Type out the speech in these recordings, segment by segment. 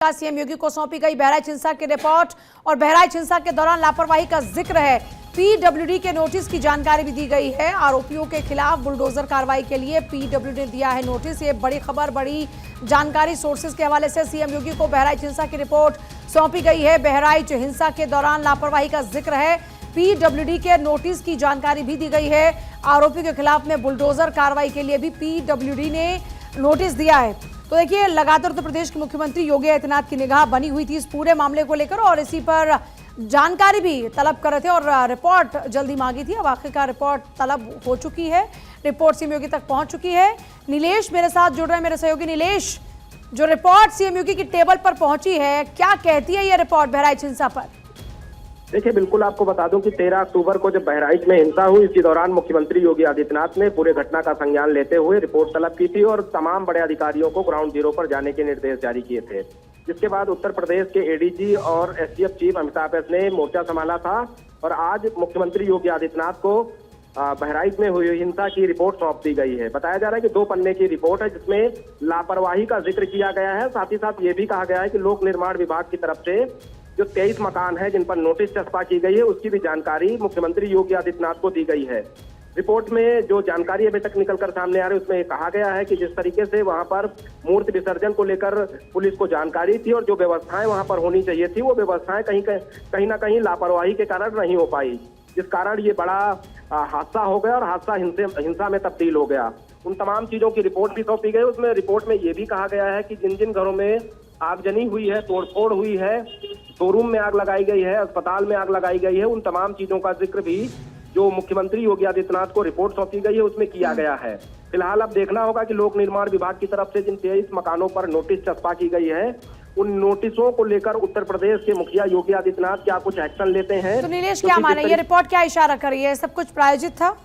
CM योगी को सौंपी गई बहराइच हिंसा की रिपोर्ट और बहराइच हिंसा के दौरान लापरवाही का जिक्र है। पीडब्ल्यूडी के नोटिस की जानकारी भी दी गई है। आरोपियों के खिलाफ बुलडोजर कार्रवाई के लिए पीडब्ल्यूडी ने दिया है नोटिस। ये बड़ी खबर, बड़ी जानकारी सोर्सेज के हवाले से सीएम योगी को बहराइच हिंसा की रिपोर्ट सौंपी गई है। बहराइच हिंसा के दौरान लापरवाही का जिक्र है। पीडब्ल्यूडी के नोटिस की जानकारी भी दी गई है। आरोपियों के खिलाफ में बुलडोजर कार्रवाई के लिए भी पीडब्ल्यूडी ने नोटिस दिया है। तो देखिए, लगातार उत्तर प्रदेश के मुख्यमंत्री योगी आदित्यनाथ की निगाह बनी हुई थी इस पूरे मामले को लेकर और इसी पर जानकारी भी तलब कर रहे थे और रिपोर्ट जल्दी मांगी थी। अब आखिरकार रिपोर्ट तलब हो चुकी है, रिपोर्ट सीएम योगी तक पहुंच चुकी है। नीलेश मेरे साथ जुड़ रहे हैं, मेरे सहयोगी नीलेश। जो रिपोर्ट सीएम योगी की टेबल पर पहुंची है, क्या कहती है ये रिपोर्ट बहराइच हिंसा पर? देखिए, बिल्कुल आपको बता दूं कि 13 अक्टूबर को जब बहराइच में हिंसा हुई, इसी दौरान मुख्यमंत्री योगी आदित्यनाथ ने पूरे घटना का संज्ञान लेते हुए रिपोर्ट तलब की थी और तमाम बड़े अधिकारियों को ग्राउंड जीरो पर जाने के निर्देश जारी किए थे। जिसके बाद उत्तर प्रदेश के एडीजी और एसटीएफ चीफ अमिताभ एस ने मोर्चा संभाला था और आज मुख्यमंत्री योगी आदित्यनाथ को बहराइच में हुई हिंसा की रिपोर्ट सौंप दी गई है। बताया जा रहा है कि 2 पन्ने की रिपोर्ट है जिसमें लापरवाही का जिक्र किया गया है। साथ ही साथ ये भी कहा गया है कि लोक निर्माण विभाग की तरफ से जो 23 मकान है जिन पर नोटिस चस्पा की गई है, उसकी भी जानकारी मुख्यमंत्री योगी आदित्यनाथ को दी गई है। रिपोर्ट में जो जानकारी अभी तक निकलकर सामने आ रही है उसमें कहा गया है कि जिस तरीके से वहां पर मूर्ति विसर्जन को लेकर पुलिस को जानकारी थी और जो व्यवस्थाएं वहां पर होनी चाहिए थी, वो व्यवस्थाएं कहीं ना कहीं लापरवाही के कारण नहीं हो पाई, जिस कारण ये बड़ा हादसा हो गया और हादसा हिंसा में तब्दील हो गया। उन तमाम चीजों की रिपोर्ट भी सौंपी गई। उसमें रिपोर्ट में ये भी कहा गया है कि जिन जिन घरों में आगजनी हुई है, तोड़फोड़ हुई है, शोरूम में आग लगाई गई है, अस्पताल में आग लगाई गई है, उन तमाम चीजों का जिक्र भी जो मुख्यमंत्री योगी आदित्यनाथ को रिपोर्ट सौंपी गई है उसमें किया गया है। फिलहाल अब देखना होगा कि लोक निर्माण विभाग की तरफ से जिन 23 मकानों पर नोटिस चस्पा की गई है, उन नोटिसों को लेकर उत्तर प्रदेश के मुखिया योगी आदित्यनाथ क्या कुछ एक्शन लेते हैं। तो नीलेश, क्या माने, ये रिपोर्ट क्या इशारा कर रही है? सब कुछ प्रायोजित था?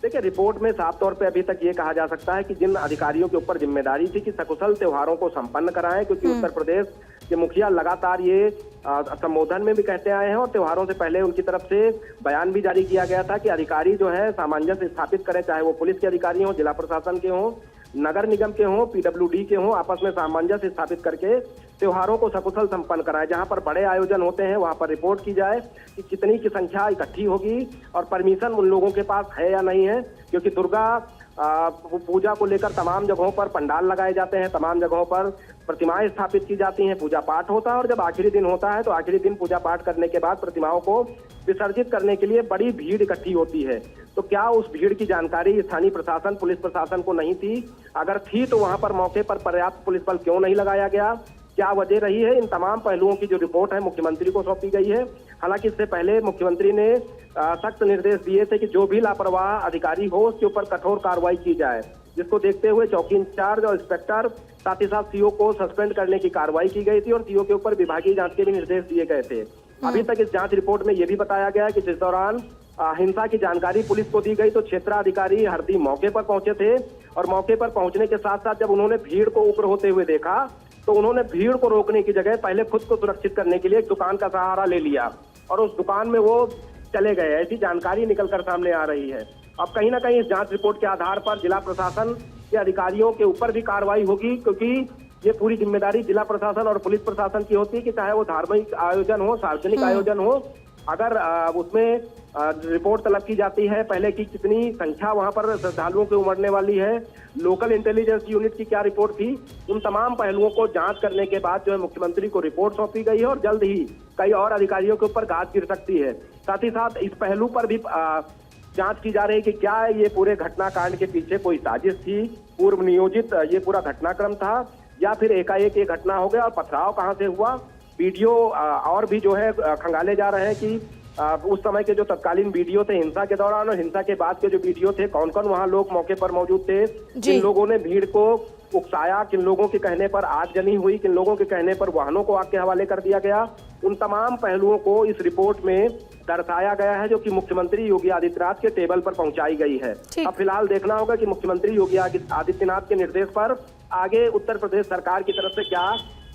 देखिए, रिपोर्ट में साफ तौर पे अभी तक ये कहा जा सकता है कि जिन अधिकारियों के ऊपर जिम्मेदारी थी कि सकुशल त्योहारों को संपन्न कराएं, क्योंकि उत्तर प्रदेश के मुखिया लगातार ये संबोधन में भी कहते आए हैं और त्योहारों से पहले उनकी तरफ से बयान भी जारी किया गया था कि अधिकारी जो है सामंजस्य स्थापित करें, चाहे वो पुलिस के अधिकारी हों, जिला प्रशासन के हों, नगर निगम के हों, पीडब्ल्यूडी के हों, आपस में सामंजस्य स्थापित करके त्योहारों को सकुशल संपन्न कराएं। जहां पर बड़े आयोजन होते हैं वहां पर रिपोर्ट की जाए कि कितनी की संख्या इकट्ठी होगी और परमिशन उन लोगों के पास है या नहीं है, क्योंकि दुर्गा पूजा को लेकर तमाम जगहों पर पंडाल लगाए जाते हैं, तमाम जगहों पर प्रतिमाएं स्थापित की जाती हैं, पूजा पाठ होता है और जब आखिरी दिन होता है तो आखिरी दिन पूजा पाठ करने के बाद प्रतिमाओं को विसर्जित करने के लिए बड़ी भीड़ इकट्ठी होती है। तो क्या उस भीड़ की जानकारी स्थानीय प्रशासन, पुलिस प्रशासन को नहीं थी? अगर थी तो वहां पर मौके पर पर्याप्त पुलिस बल क्यों नहीं लगाया गया? क्या वजह रही है? इन तमाम पहलुओं की जो रिपोर्ट है मुख्यमंत्री को सौंपी गई है। हालांकि इससे पहले मुख्यमंत्री ने सख्त निर्देश दिए थे कि जो भी लापरवाह अधिकारी हो उसके ऊपर कठोर कार्रवाई की जाए, जिसको देखते हुए चौकी इंचार्ज और इंस्पेक्टर साथ ही साथ सीओ को सस्पेंड करने की कार्रवाई की गई थी और सीओ के ऊपर विभागीय जांच के भी निर्देश दिए गए थे। अभी तक इस जांच रिपोर्ट में यह भी बताया गया कि जिस दौरान हिंसा की जानकारी पुलिस को दी गई तो क्षेत्राधिकारी हरदी मौके पर पहुंचे थे और मौके पर पहुंचने के साथ साथ जब उन्होंने भीड़ को उग्र होते हुए देखा तो उन्होंने भीड़ को रोकने की जगह पहले खुद को सुरक्षित करने के लिए एक दुकान का सहारा ले लिया और उस दुकान में वो चले गए। ऐसी जानकारी निकलकर सामने आ रही है। अब कहीं ना कहीं इस जांच रिपोर्ट के आधार पर जिला प्रशासन के अधिकारियों के ऊपर भी कार्रवाई होगी, क्योंकि ये पूरी जिम्मेदारी जिला प्रशासन और पुलिस प्रशासन की होती है कि चाहे वो धार्मिक आयोजन हो, सार्वजनिक आयोजन हो, अगर उसमें रिपोर्ट तलब की जाती है पहले की कितनी संख्या वहां पर श्रद्धालुओं की उमड़ने वाली है, लोकल इंटेलिजेंस यूनिट की क्या रिपोर्ट थी, उन तमाम पहलुओं को जांच करने के बाद जो है मुख्यमंत्री को रिपोर्ट सौंपी गई है और जल्द ही कई और अधिकारियों के ऊपर गाज गिर सकती है। साथ ही साथ इस पहलू पर भी जांच की जा रही है कि क्या ये पूरे घटनाकांड के पीछे कोई साजिश थी, पूर्व नियोजित ये पूरा घटनाक्रम था या फिर एकाएक ये घटना हो गया और पथराव कहां से हुआ। वीडियो और भी जो है खंगाले जा रहे हैं कि उस समय के जो तत्कालीन वीडियो थे हिंसा के दौरान और हिंसा के बाद के जो वीडियो थे, कौन कौन वहां लोग मौके पर मौजूद थे, किन लोगों ने भीड़ को उकसाया, किन लोगों के कहने पर आगजनी हुई, किन लोगों के कहने पर वाहनों को आग के हवाले कर दिया गया। उन तमाम पहलुओं को इस रिपोर्ट में दर्शाया गया है जो कि मुख्यमंत्री योगी आदित्यनाथ के टेबल पर पहुंचाई गई है। अब फिलहाल देखना होगा कि मुख्यमंत्री योगी आदित्यनाथ के निर्देश पर आगे उत्तर प्रदेश सरकार की तरफ से क्या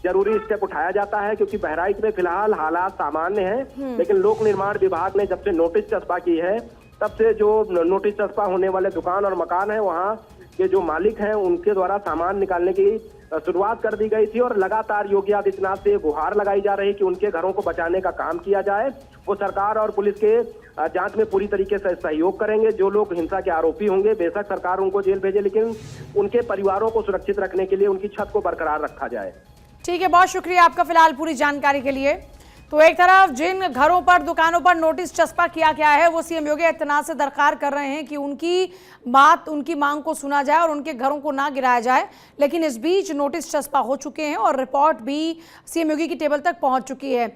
जरूरी स्टेप उठाया जाता है, क्योंकि बहराइच में फिलहाल हालात सामान्य हैं, लेकिन लोक निर्माण विभाग ने जब से नोटिस चस्पा की है तब से जो नोटिस चस्पा होने वाले दुकान और मकान है वहाँ के जो मालिक हैं उनके द्वारा सामान निकालने की शुरुआत कर दी गई थी और लगातार योगी आदित्यनाथ से गुहार लगाई जा रही कि उनके घरों को बचाने का काम किया जाए। वो सरकार और पुलिस के जांच में पूरी तरीके से सहयोग करेंगे। जो लोग हिंसा के आरोपी होंगे बेशक सरकार उनको जेल भेजे, लेकिन उनके परिवारों को सुरक्षित रखने के लिए उनकी छत को बरकरार रखा जाए। ठीक है, बहुत शुक्रिया आपका फिलहाल पूरी जानकारी के लिए। तो एक तरफ जिन घरों पर, दुकानों पर नोटिस चस्पा किया गया है, वो सीएम योगी आदित्यनाथ से दरकार कर रहे हैं कि उनकी मांग को सुना जाए और उनके घरों को ना गिराया जाए। लेकिन इस बीच नोटिस चस्पा हो चुके हैं और रिपोर्ट भी सीएम योगी की टेबल तक पहुंच चुकी है।